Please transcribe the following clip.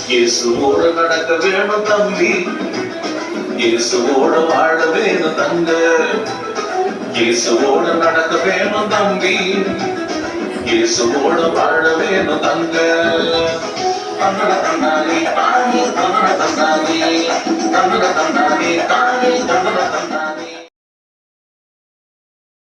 இயேசுவோடு நடக்க வேணும் தம்பி, இயேசுவோடு வாழ வேணும் தங்க, இயேசுவோடு நடக்க வேணும் தம்பி, இயேசுவோடு வாழ வேணும் தங்க. தந்தன தந்தானே தானே, தந்தன தந்தானே, தந்தன தந்தானே தானே, தந்தன தந்தானே.